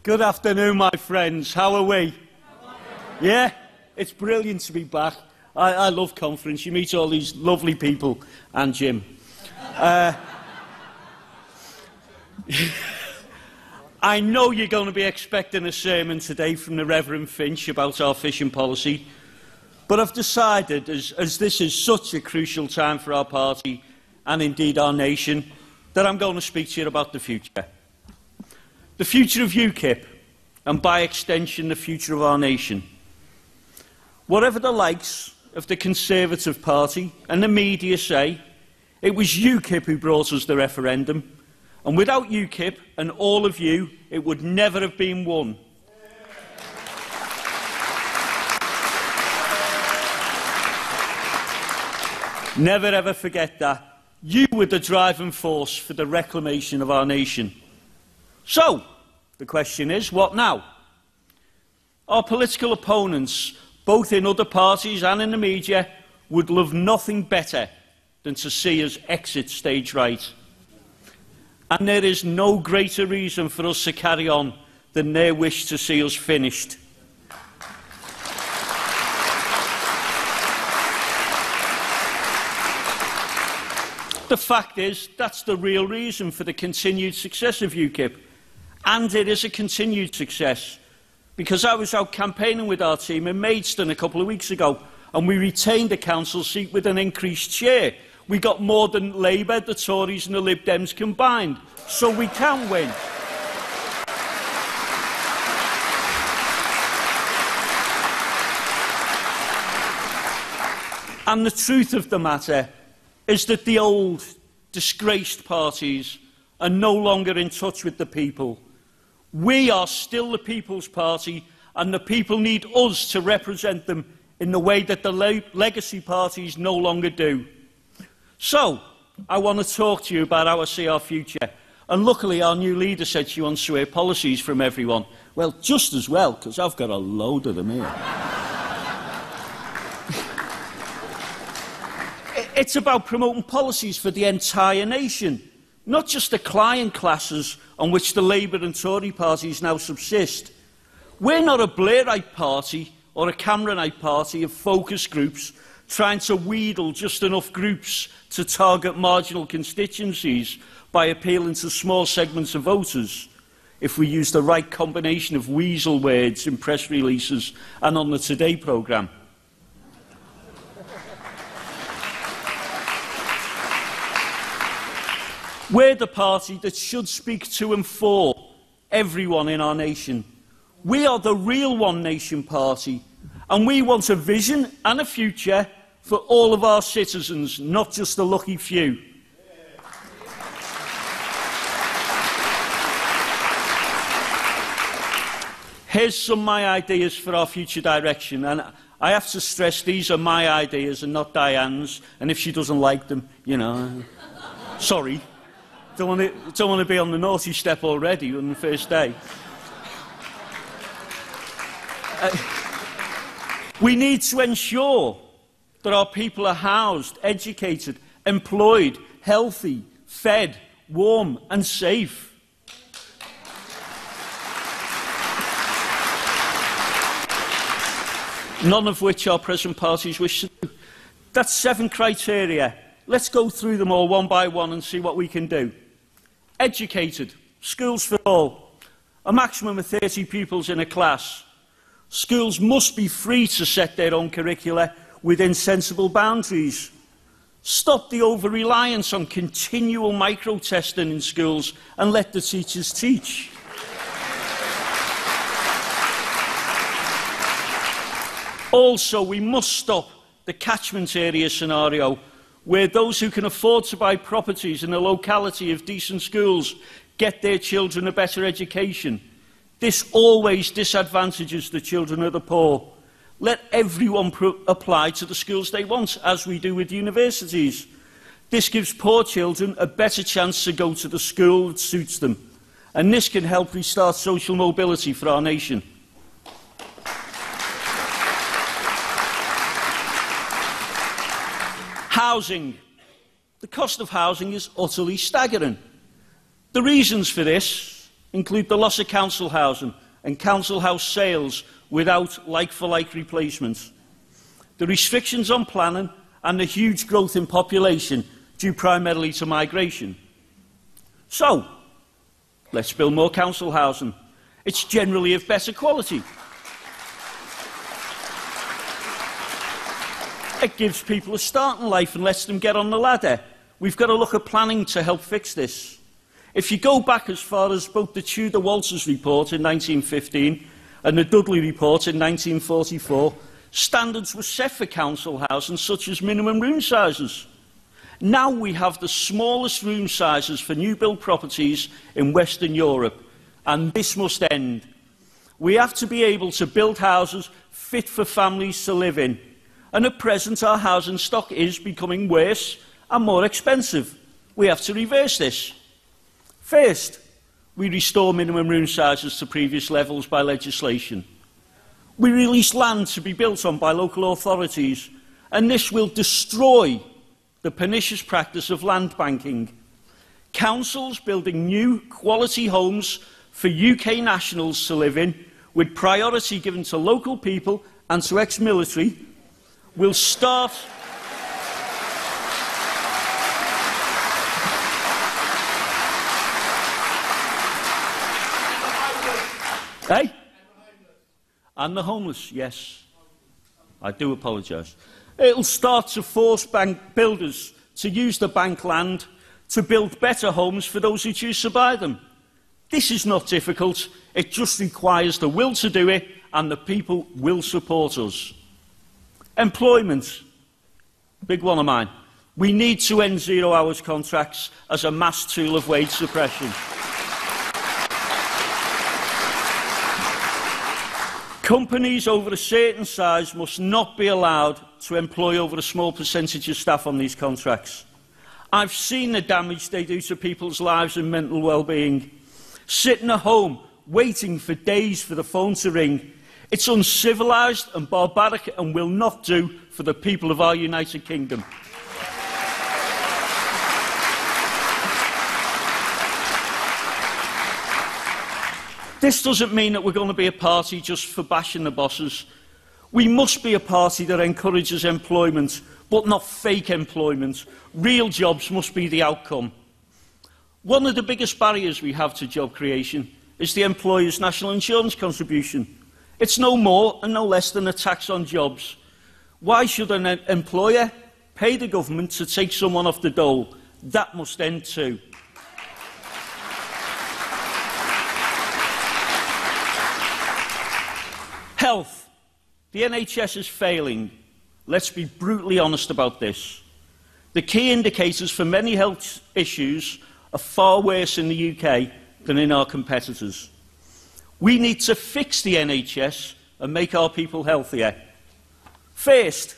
Good afternoon, my friends. How are we? Yeah? It's brilliant to be back. I love conference. You meet all these lovely people and Jim. I know you're going to be expecting a sermon today from the Reverend Finch about our fishing policy, but I've decided, as this is such a crucial time for our party and indeed our nation, that I'm going to speak to you about the future. The future of UKIP, and by extension the future of our nation. Whatever the likes of the Conservative Party and the media say, it was UKIP who brought us the referendum, and without UKIP and all of you, it would never have been won. Never ever forget that. You were the driving force for the reclamation of our nation. So, the question is, what now? Our political opponents, both in other parties and in the media, would love nothing better than to see us exit stage right. And there is no greater reason for us to carry on than their wish to see us finished. The fact is, that's the real reason for the continued success of UKIP. And it is a continued success, because I was out campaigning with our team in Maidstone a couple of weeks ago, and we retained a council seat with an increased share. We got more than Labour, the Tories and the Lib Dems combined, so we can win. And the truth of the matter is that the old, disgraced parties are no longer in touch with the people. We are still the People's Party, and the people need us to represent them in the way that the legacy parties no longer do. So, I want to talk to you about how I see our future. And luckily, our new leader said she wants to hear policies from everyone. Well, just as well, because I've got a load of them here. It's about promoting policies for the entire nation, not just the client classes on which the Labour and Tory parties now subsist. We're not a Blairite party or a Cameronite party of focus groups trying to wheedle just enough groups to target marginal constituencies by appealing to small segments of voters, if we use the right combination of weasel words in press releases and on the Today programme. We're the party that should speak to and for everyone in our nation. We are the real One Nation party, and we want a vision and a future for all of our citizens, not just the lucky few. Here's some of my ideas for our future direction, and I have to stress these are my ideas and not Diane's, and if she doesn't like them, you know, sorry. Don't want to be on the naughty step already on the first day. We need to ensure that our people are housed, educated, employed, healthy, fed, warm and safe. None of which our present parties wish to do. That's 7 criteria. Let's go through them all one by one and see what we can do. Educated, schools for all, a maximum of 30 pupils in a class. Schools must be free to set their own curricula within sensible boundaries. Stop the over-reliance on continual micro-testing in schools and let the teachers teach. Also, we must stop the catchment area scenario, where those who can afford to buy properties in a locality of decent schools get their children a better education. This always disadvantages the children of the poor. Let everyone apply to the schools they want, as we do with universities. This gives poor children a better chance to go to the school that suits them, and this can help restart social mobility for our nation. Housing. The cost of housing is utterly staggering. The reasons for this include the loss of council housing and council house sales without like-for-like replacements, the restrictions on planning and the huge growth in population due primarily to migration. So, let's build more council housing. It's generally of better quality. It gives people a start in life and lets them get on the ladder. We've got to look at planning to help fix this. If you go back as far as both the Tudor-Walters report in 1915 and the Dudley report in 1944, standards were set for council housing such as minimum room sizes. Now we have the smallest room sizes for new build properties in Western Europe, and this must end. We have to be able to build houses fit for families to live in, and at present our housing stock is becoming worse and more expensive. We have to reverse this. First, we restore minimum room sizes to previous levels by legislation. We release land to be built on by local authorities, and this will destroy the pernicious practice of land banking. Councils building new quality homes for UK nationals to live in, with priority given to local people and to ex-military, will start... Hey? And the homeless, yes. I do apologise. It'll start to force bank builders to use the bank land to build better homes for those who choose to buy them. This is not difficult. It just requires the will to do it, and the people will support us. Employment. Big one of mine. We need to end zero-hours contracts as a mass tool of wage suppression. Companies over a certain size must not be allowed to employ over a small percentage of staff on these contracts. I've seen the damage they do to people's lives and mental well-being. Sitting at home, waiting for days for the phone to ring. It's uncivilised and barbaric and will not do for the people of our United Kingdom. This doesn't mean that we're going to be a party just for bashing the bosses. We must be a party that encourages employment, but not fake employment. Real jobs must be the outcome. One of the biggest barriers we have to job creation is the employer's national insurance contribution. It's no more and no less than a tax on jobs. Why should an employer pay the government to take someone off the dole? That must end too. Health. The NHS is failing. Let's be brutally honest about this. The key indicators for many health issues are far worse in the UK than in our competitors. We need to fix the NHS and make our people healthier. First,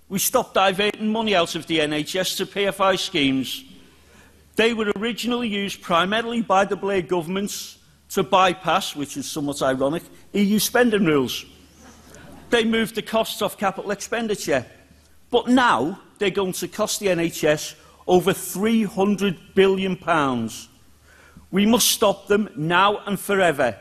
we stop diverting money out of the NHS to PFI schemes. They were originally used primarily by the Blair governments to bypass, which is somewhat ironic, EU spending rules. They moved the costs off capital expenditure. But now they're going to cost the NHS over £300 billion. We must stop them now and forever.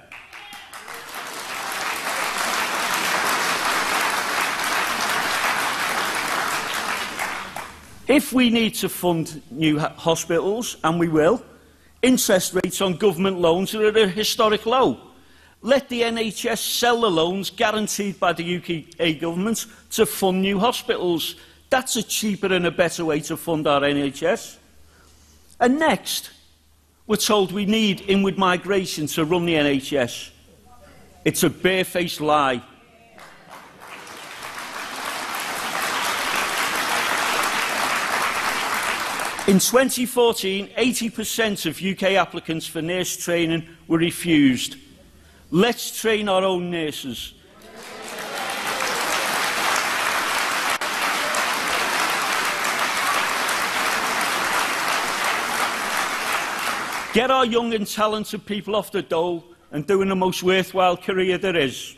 If we need to fund new hospitals, and we will, interest rates on government loans are at a historic low. Let the NHS sell the loans guaranteed by the UK government to fund new hospitals. That's a cheaper and a better way to fund our NHS. And next, we're told we need inward migration to run the NHS. It's a barefaced lie. In 2014, 80% of UK applicants for nurse training were refused. Let's train our own nurses. Get our young and talented people off the dole and doing the most worthwhile career there is.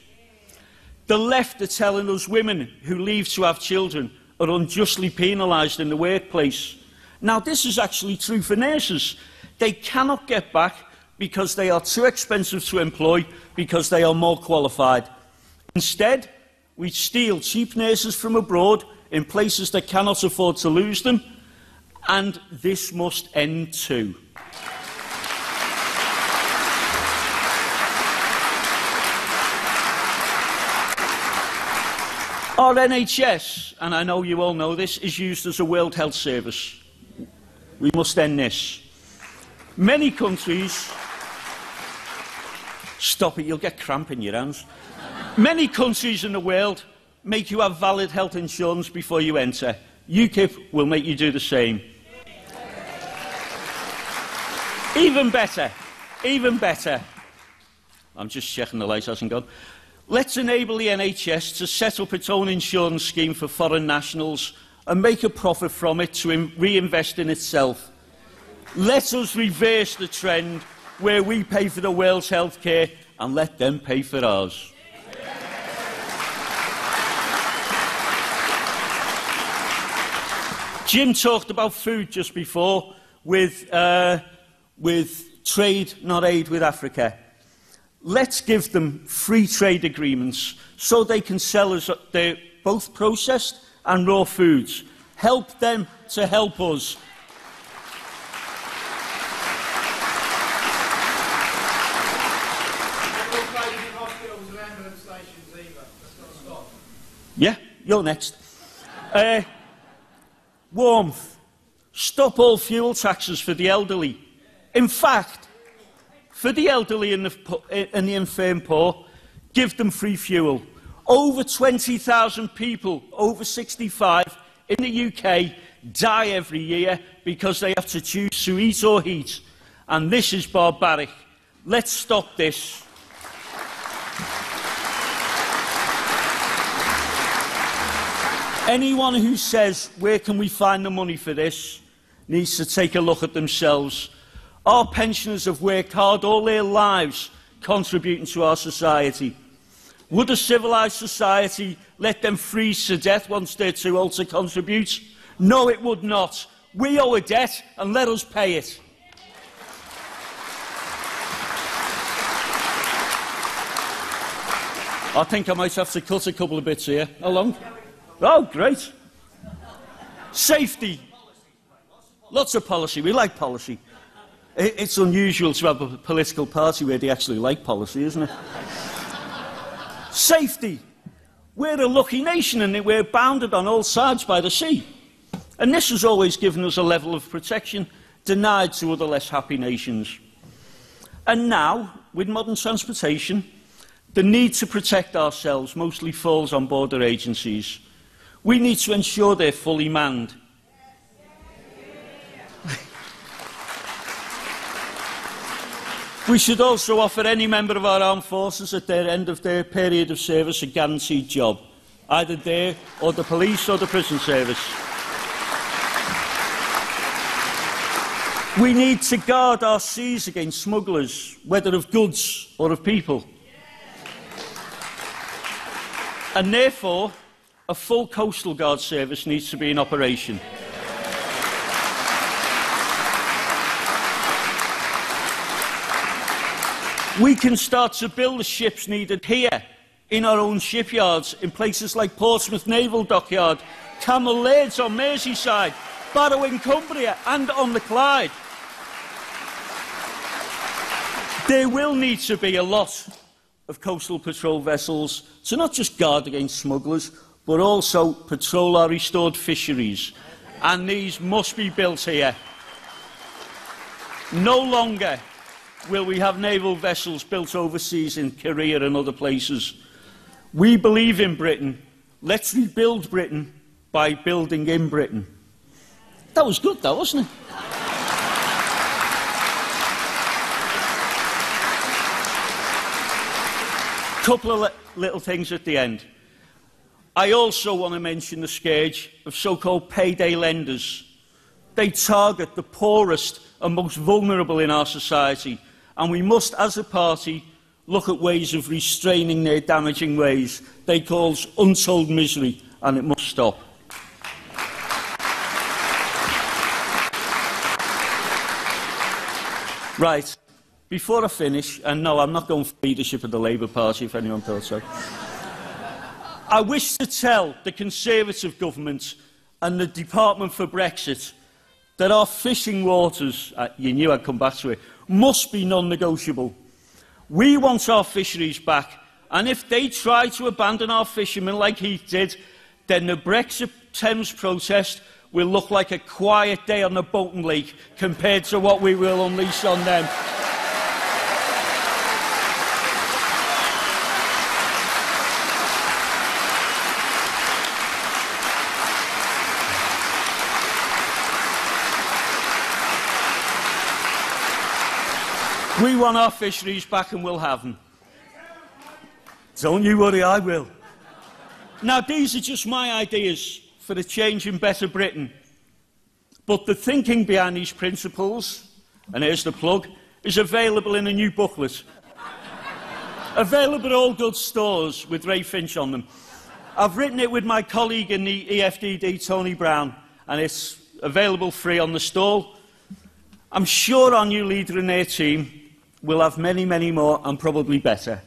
The left are telling us women who leave to have children are unjustly penalised in the workplace. Now, this is actually true for nurses. They cannot get back because they are too expensive to employ, because they are more qualified. Instead, we steal cheap nurses from abroad in places that cannot afford to lose them, and this must end too. Our NHS, and I know you all know this, is used as a World Health Service. We must end this. Many countries... Stop it, you'll get cramp in your hands. Many countries in the world make you have valid health insurance before you enter. UKIP will make you do the same. Even better, even better. I'm just checking the light hasn't gone. Let's enable the NHS to set up its own insurance scheme for foreign nationals and make a profit from it to reinvest in itself. Let us reverse the trend where we pay for the world's health care and let them pay for ours. Jim talked about food just before with trade, not aid, with Africa. Let's give them free trade agreements so they can sell us their both processed and raw foods. Help them to help us. Yeah, you're next. Warmth. Stop all fuel taxes for the elderly. In fact, for the elderly and the infirm poor, give them free fuel. Over 20,000 people over 65 in the UK die every year because they have to choose to eat or heat. And this is barbaric. Let's stop this. Anyone who says, where can we find the money for this, needs to take a look at themselves. Our pensioners have worked hard all their lives contributing to our society. Would a civilised society let them freeze to death once they're too old to contribute? No, it would not. We owe a debt, and let us pay it. I think I might have to cut a couple of bits here. How long? Oh, great. Safety. Lots of policy. We like policy. It's unusual to have a political party where they actually like policy, isn't it? Safety. We're a lucky nation and we're bounded on all sides by the sea. And this has always given us a level of protection denied to other less happy nations. And now, with modern transportation, the need to protect ourselves mostly falls on border agencies. We need to ensure they're fully manned. We should also offer any member of our armed forces at their end of their period of service a guaranteed job, either there or the police or the prison service. We need to guard our seas against smugglers, whether of goods or of people. And therefore, a full coastal guard service needs to be in operation. We can start to build the ships needed here, in our own shipyards, in places like Portsmouth Naval Dockyard, Camel Laird's on Merseyside, Barrow in Cumbria and on the Clyde. There will need to be a lot of coastal patrol vessels to not just guard against smugglers, but also patrol our restored fisheries. And these must be built here. No longer will we have naval vessels built overseas in Korea and other places. We believe in Britain. Let's rebuild Britain by building in Britain. That was good, though, wasn't it? Couple of little things at the end. I also want to mention the scourge of so-called payday lenders. They target the poorest and most vulnerable in our society, and we must, as a party, look at ways of restraining their damaging ways. They cause untold misery, and it must stop. Right. before I finish, and no, I'm not going for leadership of the Labour Party, if anyone thought so, I wish to tell the Conservative government and the Department for Brexit that our fishing waters, you knew I'd come back to it, must be non-negotiable. We want our fisheries back, and if they try to abandon our fishermen like he did, then the Brexit Thames protest will look like a quiet day on the Bolton Lake compared to what we will unleash on them. We want our fisheries back and we'll have them. Don't you worry, I will. Now, these are just my ideas for a change in better Britain. But the thinking behind these principles, and here's the plug, is available in a new booklet. Available at all good stores with Ray Finch on them. I've written it with my colleague in the EFDD, Tony Brown, and it's available free on the stall. I'm sure our new leader and their team will have many, many more, and probably better.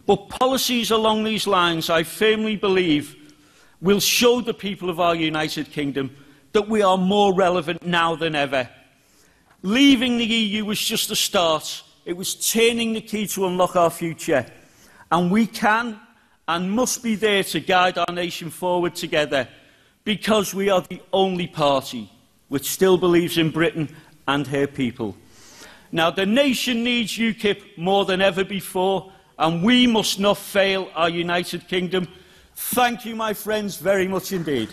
But policies along these lines, I firmly believe, will show the people of our United Kingdom that we are more relevant now than ever. Leaving the EU was just a start. It was turning the key to unlock our future. And we can and must be there to guide our nation forward together, because we are the only party which still believes in Britain and her people. Now, the nation needs UKIP more than ever before, and we must not fail our United Kingdom. Thank you, my friends, very much indeed.